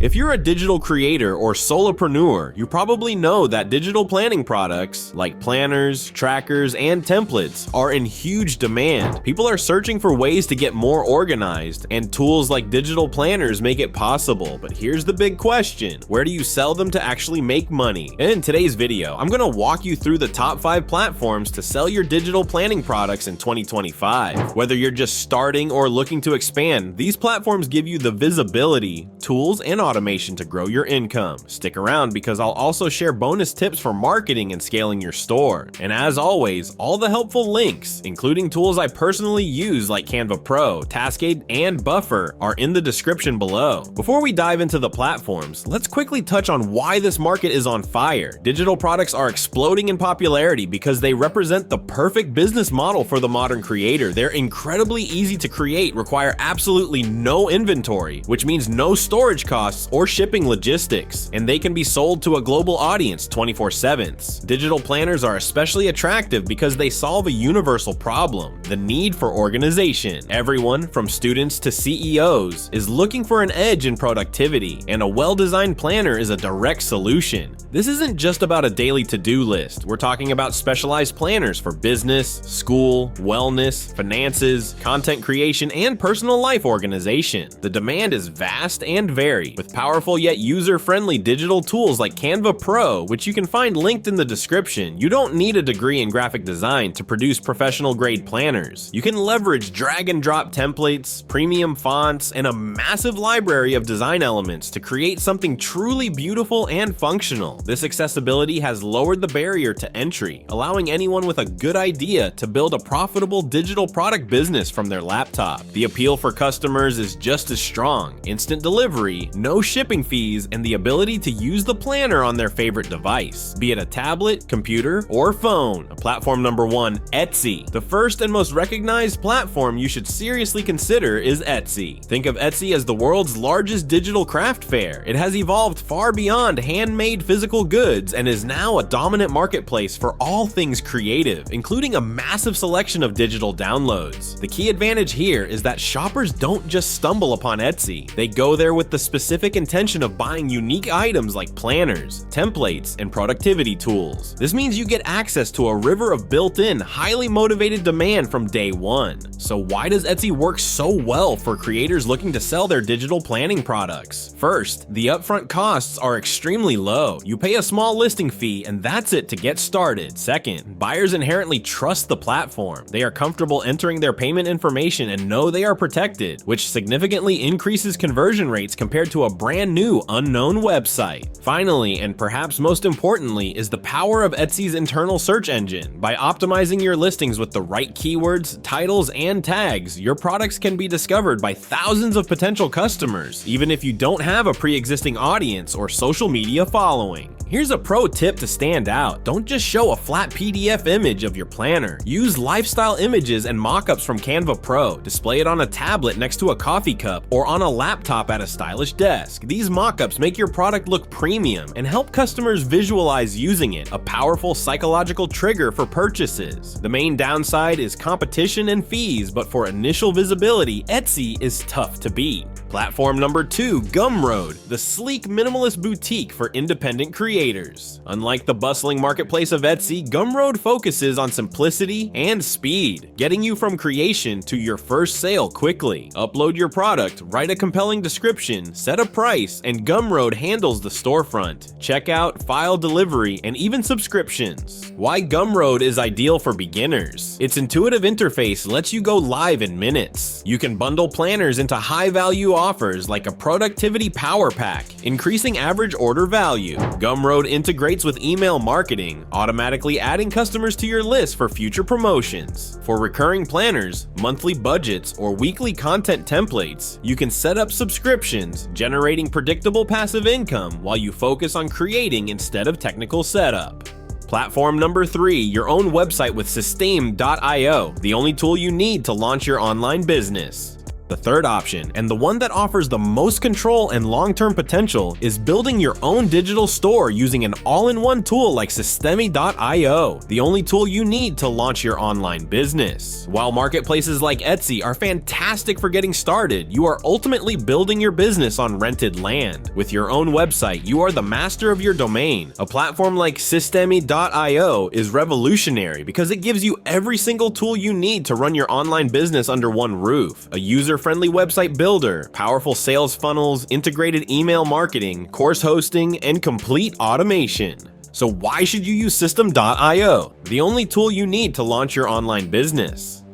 If you're a digital creator or solopreneur, you probably know that digital planning products like planners, trackers, and templates are in huge demand. People are searching for ways to get more organized, and tools like digital planners make it possible. But here's the big question: where do you sell them to actually make money? In today's video, I'm gonna walk you through the top 5 platforms to sell your digital planning products in 2025. Whether you're just starting or looking to expand, these platforms give you the visibility, tools, and automation to grow your income. Stick around because I'll also share bonus tips for marketing and scaling your store. And as always, all the helpful links, including tools I personally use like Canva Pro, Taskade, and Buffer, are in the description below. Before we dive into the platforms, let's quickly touch on why this market is on fire. Digital products are exploding in popularity because they represent the perfect business model for the modern creator. They're incredibly easy to create, require absolutely no inventory, which means no storage costs or shipping logistics, and they can be sold to a global audience 24/7. Digital planners are especially attractive because they solve a universal problem: the need for organization. Everyone, from students to CEOs, is looking for an edge in productivity, and a well-designed planner is a direct solution. This isn't just about a daily to-do list. We're talking about specialized planners for business, school, wellness, finances, content creation, and personal life organization. The demand is vast and varied, with powerful yet user-friendly digital tools like Canva Pro, which you can find linked in the description. You don't need a degree in graphic design to produce professional-grade planners. You can leverage drag-and-drop templates, premium fonts, and a massive library of design elements to create something truly beautiful and functional. This accessibility has lowered the barrier to entry, allowing anyone with a good idea to build a profitable digital product business from their laptop. The appeal for customers is just as strong: instant delivery, no shipping fees, and the ability to use the planner on their favorite device, be it a tablet, computer, or phone. Platform number 1, Etsy. The first and most recognized platform you should seriously consider is Etsy. Think of Etsy as the world's largest digital craft fair. It has evolved far beyond handmade physical goods and is now a dominant marketplace for all things creative, including a massive selection of digital downloads. The key advantage here is that shoppers don't just stumble upon Etsy. They go there with the specific intention of buying unique items like planners, templates, and productivity tools. This means you get access to a river of built-in, highly motivated demand from day one. So why does Etsy work so well for creators looking to sell their digital planning products? First, the upfront costs are extremely low. You pay a small listing fee and that's it to get started. Second, buyers inherently trust the platform. They are comfortable entering their payment information and know they are protected, which significantly increases conversion rates compared to a brand new, unknown website. Finally, and perhaps most importantly, is the power of Etsy's internal search engine. By optimizing your listings with the right keywords, titles, and tags, your products can be discovered by thousands of potential customers, even if you don't have a pre-existing audience or social media following. Here's a pro tip to stand out: don't just show a flat PDF image of your planner. Use lifestyle images and mockups from Canva Pro. Display it on a tablet next to a coffee cup or on a laptop at a stylish desk. These mockups make your product look premium and help customers visualize using it, a powerful psychological trigger for purchases. The main downside is competition and fees, but for initial visibility, Etsy is tough to beat. Platform number 2, Gumroad, the sleek minimalist boutique for independent creators. Unlike the bustling marketplace of Etsy, Gumroad focuses on simplicity and speed, getting you from creation to your first sale quickly. Upload your product, write a compelling description, set a price, and Gumroad handles the storefront, checkout, file delivery, and even subscriptions. Why Gumroad is ideal for beginners? Its intuitive interface lets you go live in minutes. You can bundle planners into high-value offers like a productivity power pack, increasing average order value. Gumroad integrates with email marketing, automatically adding customers to your list for future promotions. For recurring planners, monthly budgets, or weekly content templates, you can set up subscriptions, generating predictable passive income while you focus on creating instead of technical setup. Platform number 3, your own website with Systeme.io, the only tool you need to launch your online business. The third option, and the one that offers the most control and long-term potential, is building your own digital store using an all-in-one tool like Systemi.io, the only tool you need to launch your online business. While marketplaces like Etsy are fantastic for getting started, you are ultimately building your business on rented land. With your own website, you are the master of your domain. A platform like Systemi.io is revolutionary because it gives you every single tool you need to run your online business under one roof. A user-friendly website builder, powerful sales funnels, integrated email marketing, course hosting, and complete automation. So why should you use System.io, the only tool you need to launch your online business?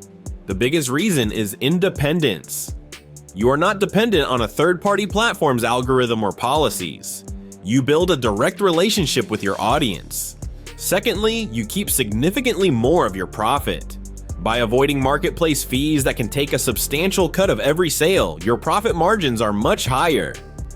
The biggest reason is independence. You are not dependent on a third-party platform's algorithm or policies. You build a direct relationship with your audience. Secondly, you keep significantly more of your profit. By avoiding marketplace fees that can take a substantial cut of every sale, your profit margins are much higher.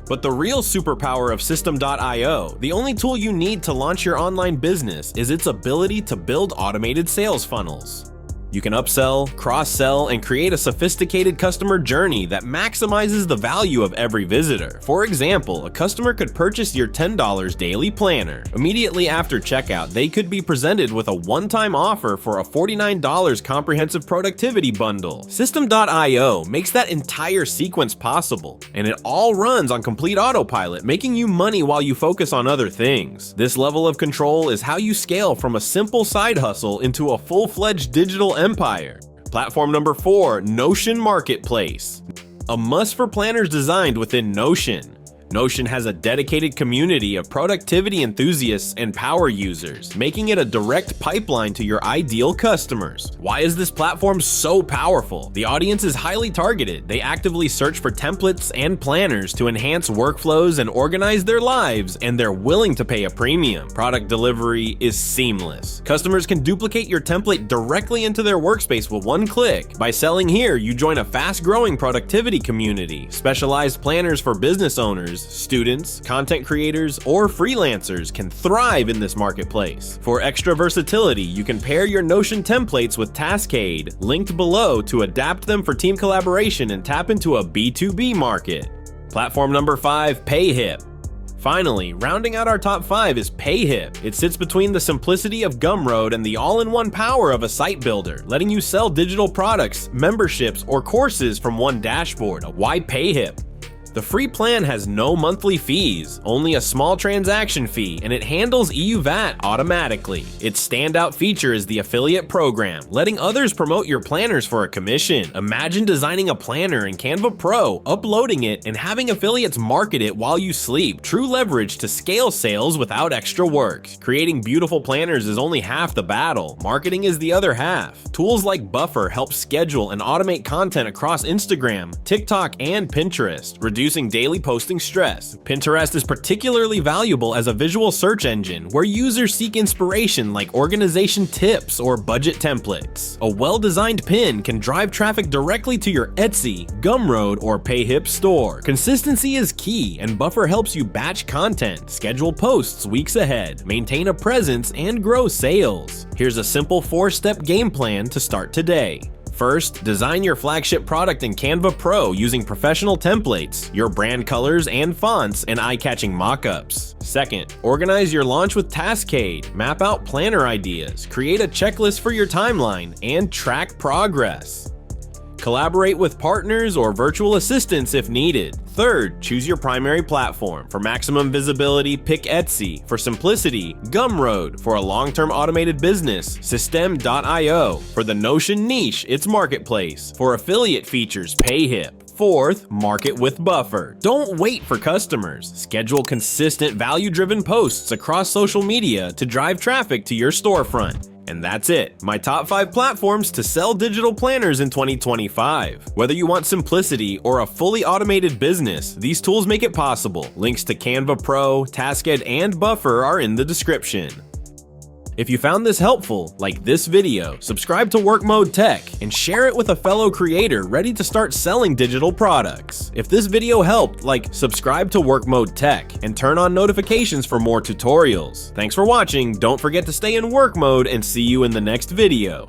But the real superpower of System.io, the only tool you need to launch your online business, is its ability to build automated sales funnels. You can upsell, cross-sell, and create a sophisticated customer journey that maximizes the value of every visitor. For example, a customer could purchase your $10 daily planner. Immediately after checkout, they could be presented with a one-time offer for a $49 comprehensive productivity bundle. System.io makes that entire sequence possible, and it all runs on complete autopilot, making you money while you focus on other things. This level of control is how you scale from a simple side hustle into a full-fledged digital empire. Platform number 4, Notion Marketplace. A must for planners designed within Notion. Notion has a dedicated community of productivity enthusiasts and power users, making it a direct pipeline to your ideal customers. Why is this platform so powerful? The audience is highly targeted. They actively search for templates and planners to enhance workflows and organize their lives, and they're willing to pay a premium. Product delivery is seamless. Customers can duplicate your template directly into their workspace with one click. By selling here, you join a fast-growing productivity community. Specialized planners for business owners, students, content creators, or freelancers can thrive in this marketplace. For extra versatility, you can pair your Notion templates with Taskade, linked below, to adapt them for team collaboration and tap into a B2B market. Platform number 5, Payhip. Finally, rounding out our top 5 is Payhip. It sits between the simplicity of Gumroad and the all-in-one power of a site builder, letting you sell digital products, memberships, or courses from one dashboard. Why Payhip? The free plan has no monthly fees, only a small transaction fee, and it handles EU VAT automatically. Its standout feature is the affiliate program, letting others promote your planners for a commission. Imagine designing a planner in Canva Pro, uploading it, and having affiliates market it while you sleep. True leverage to scale sales without extra work. Creating beautiful planners is only half the battle. Marketing is the other half. Tools like Buffer help schedule and automate content across Instagram, TikTok, and Pinterest, reducing daily posting stress. Pinterest is particularly valuable as a visual search engine where users seek inspiration like organization tips or budget templates. A well-designed pin can drive traffic directly to your Etsy, Gumroad, or Payhip store. Consistency is key, and Buffer helps you batch content, schedule posts weeks ahead, maintain a presence, and grow sales. Here's a simple 4-step game plan to start today. First, design your flagship product in Canva Pro using professional templates, your brand colors and fonts, and eye-catching mockups. Second, organize your launch with Taskade, map out planner ideas, create a checklist for your timeline, and track progress. Collaborate with partners or virtual assistants if needed. Third, choose your primary platform. For maximum visibility, pick Etsy. For simplicity, Gumroad. For a long-term automated business, System.io. For the Notion niche, it's Marketplace. For affiliate features, Payhip. Fourth, market with Buffer. Don't wait for customers. Schedule consistent value-driven posts across social media to drive traffic to your storefront. And that's it, my top 5 platforms to sell digital planners in 2025. Whether you want simplicity or a fully automated business, these tools make it possible. Links to Canva Pro, Taskade, and Buffer are in the description. If you found this helpful, like this video, subscribe to Work Mode Tech, and share it with a fellow creator ready to start selling digital products. If this video helped, subscribe to Work Mode Tech, and turn on notifications for more tutorials. Thanks for watching, don't forget to stay in work mode, and see you in the next video.